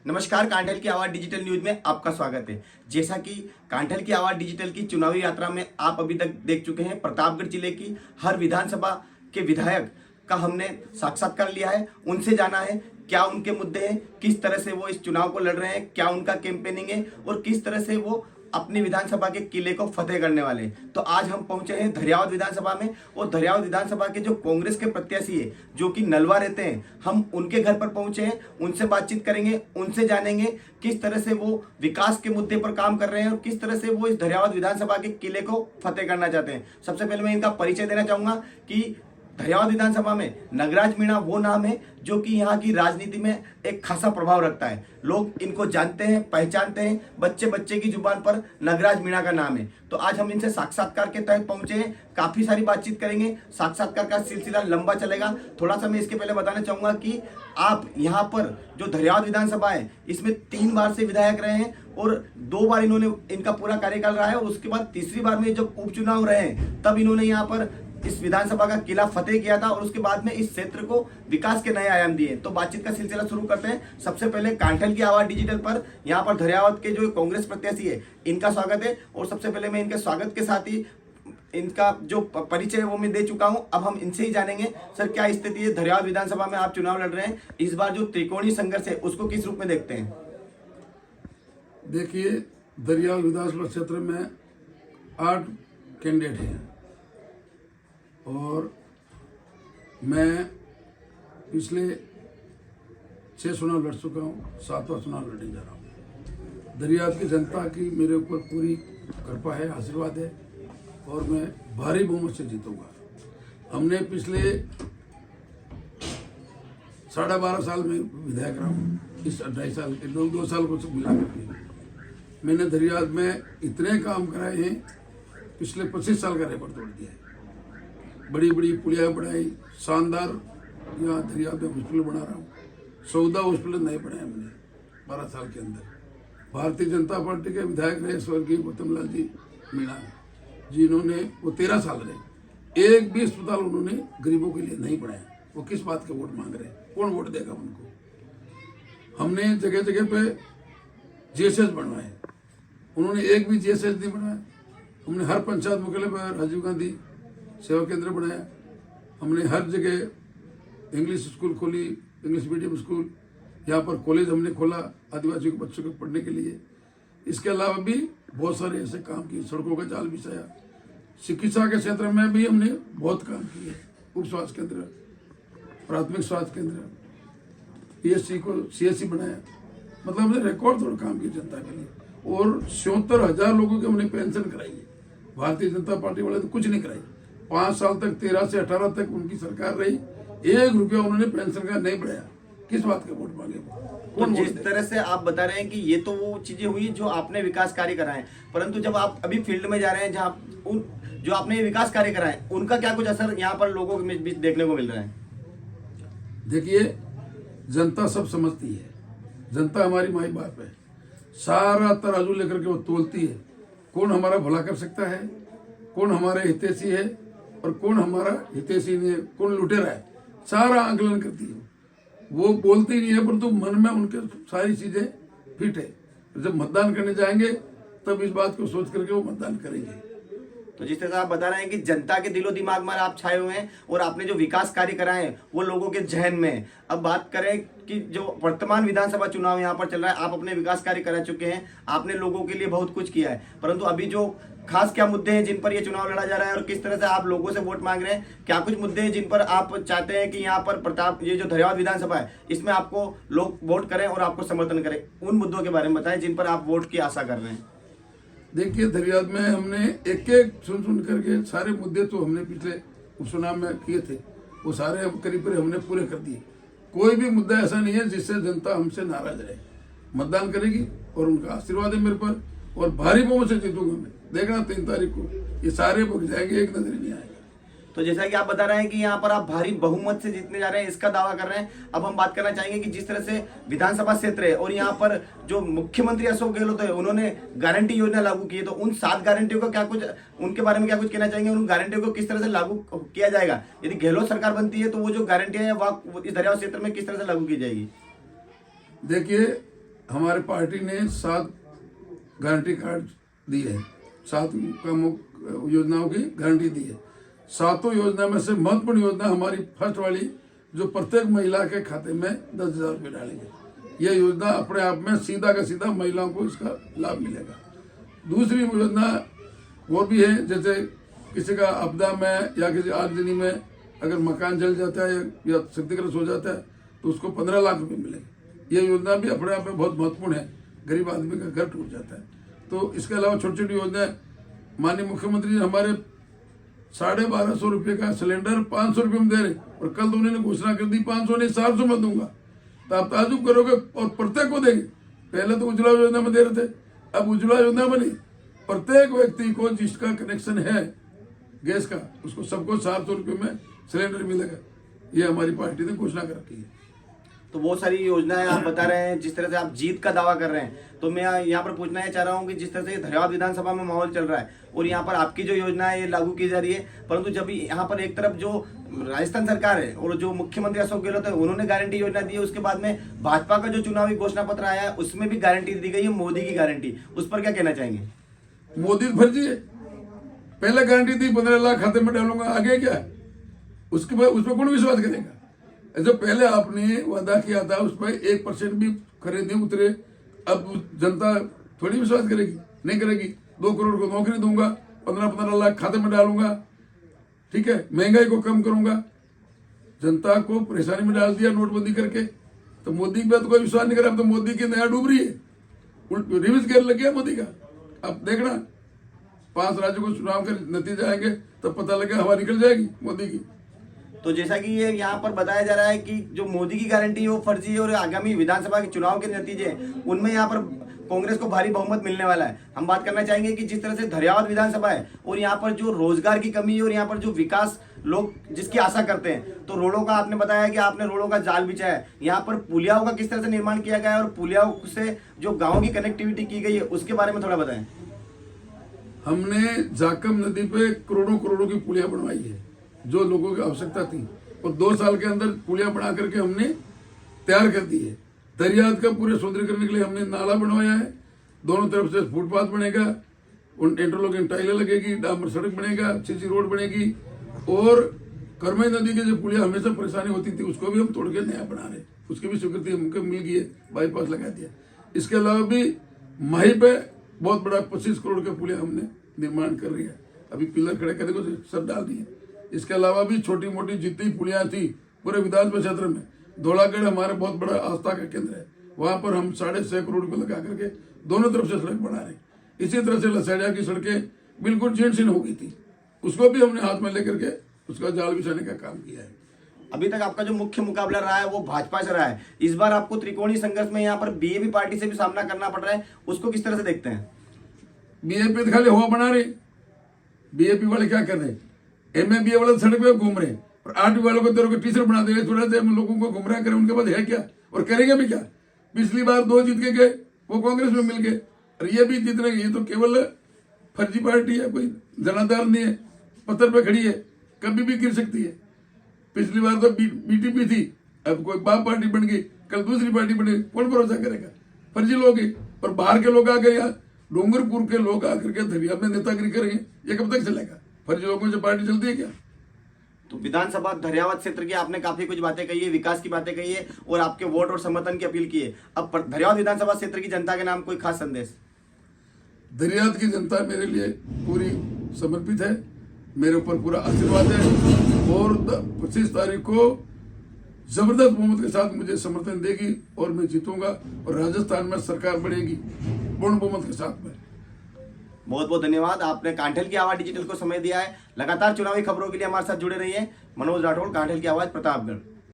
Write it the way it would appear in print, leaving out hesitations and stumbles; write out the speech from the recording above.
नमस्कार, कांठल की आवाज डिजिटल न्यूज में आपका स्वागत है। जैसा कि कांठल की आवाज डिजिटल की चुनावी यात्रा में आप अभी तक देख चुके हैं, प्रतापगढ़ जिले की हर विधानसभा के विधायक का हमने साक्षात्कार लिया है। उनसे जाना है क्या उनके मुद्दे हैं, किस तरह से वो इस चुनाव को लड़ रहे हैं, क्या उनका कैंपेनिंग है और किस तरह से वो अपनी विधानसभा के किले को फतेह करने वाले हैं। तो आज हम पहुंचे हैं धरियावद विधानसभा में और धरियावद विधानसभा के जो कांग्रेस के प्रत्याशी है जो कि नलवा रहते हैं, हम उनके घर पर पहुंचे हैं। उनसे बातचीत करेंगे, उनसे जानेंगे किस तरह से वो विकास के मुद्दे पर काम कर रहे हैं और किस तरह से वो इस धरियावद विधानसभा के किले को फतेह करना चाहते हैं। सबसे पहले मैं इनका परिचय देना चाहूंगा कि धरियावद विधानसभा में नगराज मीणा वो नाम है जो कि यहाँ की राजनीति में एक खासा प्रभाव रखता है। लोग इनको जानते हैं, पहचानते हैं, बच्चे बच्चे की जुबान पर नगराज मीणा का नाम है। तो आज हम इनसे साक्षात्कार के तहत पहुंचे हैं, काफी सारी बातचीत करेंगे। साक्षात्कार का सिलसिला लंबा चलेगा। थोड़ा सा मैं इसके पहले बताना चाहूंगा कि आप यहाँ पर जो धरियावद विधानसभा है इसमें 3 बार से विधायक रहे हैं और 2 बार इन्होंने इनका पूरा कार्यकाल रहा है और उसके बाद तीसरी बार में जब उपचुनाव रहे हैं तब इन्होंने यहाँ पर इस विधानसभा का किला फतेह किया था और उसके बाद में इस क्षेत्र को विकास के नए आयाम दिए। तो बातचीत का सिलसिला शुरू करते हैं। सबसे पहले कांठल की आवाज डिजिटल पर यहाँ पर धरियावद के जो कांग्रेस प्रत्याशी है इनका स्वागत है और सबसे पहले मैं इनके स्वागत के साथ ही इनका जो परिचय है वो मैं दे चुका हूं। अब हम इनसे ही जानेंगे, सर क्या स्थिति है, धरियावद विधानसभा में आप चुनाव लड़ रहे हैं, इस बार जो त्रिकोणीय संघर्ष है उसको किस रूप में देखते हैं? देखिए, धरियावद विधानसभा क्षेत्र में 8 कैंडिडेट हैं और मैं पिछले 6 चुनाव लड़ चुका हूँ, 7वां चुनाव लड़ने जा रहा हूँ। धरियावद की जनता की मेरे ऊपर पूरी कृपा है, आशीर्वाद है और मैं भारी बहुमत से जीतूंगा। हमने पिछले 12.5 साल में विधायक रहा हूँ, इस 2.5 साल के 2 साल को मिला करके मैंने धरियावद में इतने काम कराए हैं, पिछले 25 साल का रिकॉर्ड तोड़ दिया है। बड़ी बड़ी पुलिया बनाई, शानदार यहाँ धरियावद में हॉस्पिटल बना रहा हूँ। 14 हॉस्पिटल नए बनाए हमने 12 साल के अंदर। भारतीय जनता पार्टी के विधायक रहे स्वर्गीय गौतम लाल जी मीणा, जिन्होंने वो 13 साल रहे, एक भी अस्पताल उन्होंने गरीबों के लिए नहीं बनाया। वो किस बात के वोट मांग रहे हैं, कौन वोट देगा उनको? हमने जगह जगह पे जीएसएस बनवाए, उन्होंने एक भी जीएसएस नहीं बनाया। हमने हर पंचायत मुख्यालय पर राजीव गांधी सेवा केंद्र बनाया। हमने हर जगह इंग्लिश स्कूल खोली, इंग्लिश मीडियम स्कूल, यहाँ पर कॉलेज हमने खोला आदिवासी के बच्चों को पढ़ने के लिए। इसके अलावा भी बहुत सारे ऐसे काम किए, सड़कों का जाल बिछाया। चिकित्सा के क्षेत्र में भी हमने बहुत काम किए, उप स्वास्थ्य केंद्र, प्राथमिक स्वास्थ्य केंद्र, पीएचसी को सीएचसी बनाया। मतलब हमने रिकॉर्ड तोड़ काम किया जनता के लिए और 77,000 लोगों की हमने पेंशन कराई है। भारतीय जनता पार्टी वाले तो कुछ नहीं कराई। 5 साल तक 13 से 18 तक उनकी सरकार रही, 1 रुपया उन्होंने पेंशन का नहीं बढ़ाया। किस बात के वोट मांगे? तो जिस तरह से आप बता रहे हैं कि ये तो वो चीजें हुई जो आपने विकास कार्य कराए, परंतु जब आप अभी फील्ड में जा रहे हैं जहाँ जो आपने विकास कार्य कराए उनका क्या कुछ असर यहाँ पर लोगों के बीच देखने को मिल रहा है? देखिए, जनता सब समझती है, जनता हमारी माई बाप है। सारा तराजू लेकर के वो तोलती है, कौन हमारा भला कर सकता है, कौन हमारा हितैषी है और कौन हमारा हितैषी नहीं है, कौन लुटेरा है, सारा आंकलन करती है। वो बोलती नहीं है परंतु मन में उनके सारी चीजें फिट है। जब मतदान करने जाएंगे तब इस बात को सोच करके वो मतदान करेंगे। तो जिस तरह से आप बता रहे हैं कि जनता के दिलो दिमाग में आप छाए हुए हैं और आपने जो विकास कार्य कराए हैं वो लोगों के जहन में है। अब बात करें कि जो वर्तमान विधानसभा चुनाव यहाँ पर चल रहा है, आप अपने विकास कार्य करा चुके हैं, आपने लोगों के लिए बहुत कुछ किया है, परंतु अभी जो खास क्या मुद्दे हैं जिन पर ये चुनाव लड़ा जा रहा है और किस तरह से आप लोगों से वोट मांग रहे हैं? क्या कुछ मुद्दे हैं जिन पर आप चाहते हैं कि यहाँ पर ये जो धरियावद विधानसभा है इसमें आपको लोग वोट करें और आपको समर्थन करें? उन मुद्दों के बारे में बताएं जिन पर आप वोट की आशा कर रहे हैं। देखिए, धरियावद में हमने एक सुन करके सारे मुद्दे तो हमने पिछले उपचुनाव में किए थे, वो सारे करीब हमने पूरे कर दिए। कोई भी मुद्दा ऐसा नहीं है जिससे जनता हमसे नाराज रहे। मतदान करेगी और उनका आशीर्वाद है मेरे पर और भारी बहुमत से जीतूंगा मैं। देखना 3 तारीख को ये सारे भग जाएंगे, एक नजर नहीं आएगा। तो जैसा कि आप बता रहे हैं कि यहाँ पर आप भारी बहुमत से जीतने जा रहे हैं, इसका दावा कर रहे हैं। अब हम बात करना चाहेंगे कि जिस तरह से विधानसभा क्षेत्र है और यहाँ पर जो मुख्यमंत्री अशोक गहलोत है उन्होंने गारंटी योजना लागू की है, तो उन 7 गारंटियों का क्या कुछ, उनके बारे में क्या कुछ कहना चाहेंगे? उन गारंटियों को किस तरह से लागू किया जाएगा? यदि गहलोत सरकार बनती है तो वो जो गारंटियां है वह इस धरियावद क्षेत्र में किस तरह से लागू की जाएगी? देखिए, हमारे पार्टी ने 7 गारंटी कार्ड दिए हैं, 7 योजनाओं की गारंटी दी है। 7 योजना में से महत्वपूर्ण योजना हमारी फर्स्ट वाली, जो प्रत्येक महिला के खाते में 10,000 रुपये डालेंगे। यह योजना अपने आप में सीधा का सीधा महिलाओं को इसका लाभ मिलेगा। दूसरी योजना वो भी है, जैसे किसी का आपदा में या किसी आगजनी में अगर मकान जल जाता है या क्षतिग्रस्त हो जाता है तो उसको 15 लाख रुपए मिलेंगे। ये योजना भी अपने आप में बहुत महत्वपूर्ण है। गरीब आदमी का घर टूट जाता है तो इसके अलावा छोटी छोटी योजनाएं माननीय मुख्यमंत्री जी हमारे 1250 रुपये का सिलेंडर 500 रुपये में दे रहे, और कल तो उन्होंने घोषणा कर दी 500 नहीं 700 में दूंगा। तो आप ताजुब करोगे, और प्रत्येक को देंगे। पहले तो उज्ज्वला योजना में दे रहे थे, अब उज्ज्वला योजना में नहीं, प्रत्येक व्यक्ति को जिसका कनेक्शन है गैस का उसको सबको 700 रुपये में सिलेंडर मिलेगा। ये हमारी पार्टी ने घोषणा कर रखी है। तो बहुत सारी योजनाएं आप बता रहे हैं, जिस तरह से आप जीत का दावा कर रहे हैं, तो मैं यहाँ पर पूछना चाह रहा हूँ कि जिस तरह से धरियावाद विधानसभा में माहौल चल रहा है और यहाँ पर आपकी जो योजना है ये लागू की जा रही है, परंतु जब यहाँ पर एक तरफ जो राजस्थान सरकार है और जो मुख्यमंत्री अशोक गहलोत है उन्होंने गारंटी योजना दी है, उसके बाद में भाजपा का जो चुनावी घोषणा पत्र आया है उसमें भी गारंटी दी गई है, मोदी की गारंटी, उस पर क्या कहना चाहेंगे? मोदी फर्जी है। पहले गारंटी दी 15 लाख खाते में डालूंगा, आगे क्या है? उसके बाद उस पर कौन विश्वास करेगा? जो पहले आपने वादा किया था उस पर 1% भी खरे नहीं उतरे, अब जनता थोड़ी विश्वास करेगी? नहीं करेगी। 2 करोड़ को नौकरी दूंगा, 15-15 लाख खाते में डालूंगा, ठीक है, महंगाई को कम करूंगा, जनता को परेशानी में डाल दिया नोटबंदी करके। तो मोदी पे तो कोई विश्वास नहीं करा। अब तो मोदी की नया डूब रही है, रिविज कर लग गया मोदी का। अब देखना 5 राज्यों को चुनाव के नतीजे आएंगे तब पता लगेगा, हवा निकल जाएगी मोदी की। तो जैसा कि ये यहाँ पर बताया जा रहा है कि जो मोदी की गारंटी है वो फर्जी है और आगामी विधानसभा के चुनाव के नतीजे हैं उनमें यहाँ पर कांग्रेस को भारी बहुमत मिलने वाला है। हम बात करना चाहेंगे कि जिस तरह से धरियावाद विधानसभा है और यहाँ पर जो रोजगार की कमी है और यहाँ पर जो विकास लोग जिसकी आशा करते हैं, तो रोडों का आपने बताया कि आपने रोडों का जाल बिछाया है, यहाँ पर पुलियाओं का किस तरह से निर्माण किया गया है और पुलियाओं से जो गाँव की कनेक्टिविटी की गई है उसके बारे में थोड़ा बताएं। हमने जाकम नदी पे करोड़ों की पुलिया बनवाई है जो लोगों की आवश्यकता थी, और 2 साल के अंदर पुलिया बना करके हमने तैयार कर दी है। दरियाद का पूरे सौंदर्यीकरण के लिए हमने नाला बनवाया है, दोनों तरफ से फुटपाथ बनेगा, उन इंटरलॉकिंग टाइलें लगेगी, डामर सड़क बनेगा, सीसी रोड बनेगी, और करमई नदी की जो पुलिया हमेशा परेशानी होती थी उसको भी हम तोड़ के नया बना रहे, उसकी भी स्वीकृति हमको मिल गई है, बाईपास लगा दिया। इसके अलावा भी माही पे बहुत बड़ा 25 करोड़ का पुलिया हमने निर्माण कर रही है, अभी पिलर खड़े करने को सब डाल दिए। इसके अलावा भी छोटी मोटी जितनी पुलियां थी पूरे विधानसभा क्षेत्र में, धौलागढ़ हमारा बहुत बड़ा आस्था का केंद्र है, वहां पर हम 6.5 करोड़ रुपये लगा करके दोनों तरफ से सड़क बना रहे। इसी तरह से लसैड़िया की सड़कें बिल्कुल जीर्ण हो गई थी, उसको भी हमने हाथ में लेकर के उसका जाल बिछाने का काम किया है। अभी तक आपका जो मुख्य मुकाबला रहा है वो भाजपा से रहा है, इस बार आपको त्रिकोणीय संघर्ष में यहाँ पर बीजेपी पार्टी से भी सामना करना पड़ रहा है, उसको किस तरह से देखते हैं? बीजेपी तो खाली हवा बना रही, बीजेपी वाले क्या कर रहे, MABA वाले सड़क पे घूम रहे और RTO वालों को तेरे को टीचर बना दे, थोड़ा सा लोगों को गुमराह करें, उनके पास है क्या और करेंगे भी क्या? पिछली बार 2 जीत के गए, वो कांग्रेस में मिल गए, और ये भी जीतने, ये तो केवल फर्जी पार्टी है, कोई जनाधार नहीं है, पत्थर पे खड़ी है, कभी भी गिर सकती है। पिछली बार तो BTP थी, अब कोई बाप पार्टी बन गई, कल दूसरी पार्टी बनेगी, कौन भरोसा करेगा? फर्जी लोग ही। पर बाहर के लोग आ गए, यहाँ डूंगरपुर के लोग आकर के धरिया में नेतागिरी करेंगे, ये कब तक चलेगा? फर्जी लोगों से पार्टी चलती है क्या? तो विधानसभा धरियावाद क्षेत्र की आपने काफी कुछ बातें कही है, विकास की बातें कही है और आपके वोट और समर्थन की अपील की है। अब धरियावाद विधानसभा क्षेत्र की जनता के नाम कोई खास संदेश? धरियावाद की जनता मेरे लिए पूरी समर्पित है, मेरे ऊपर पूरा आशीर्वाद है, और 25 तारीख को जबरदस्त बहुमत के साथ मुझे समर्थन देगी और मैं जीतूंगा, और राजस्थान में सरकार बढ़ेगी पूर्ण बहुमत के साथ में। बहुत बहुत धन्यवाद, आपने कांठल की आवाज डिजिटल को समय दिया है। लगातार चुनावी खबरों के लिए हमारे साथ जुड़े रहिए। मनोज राठौड़, कांठल की आवाज, प्रतापगढ़।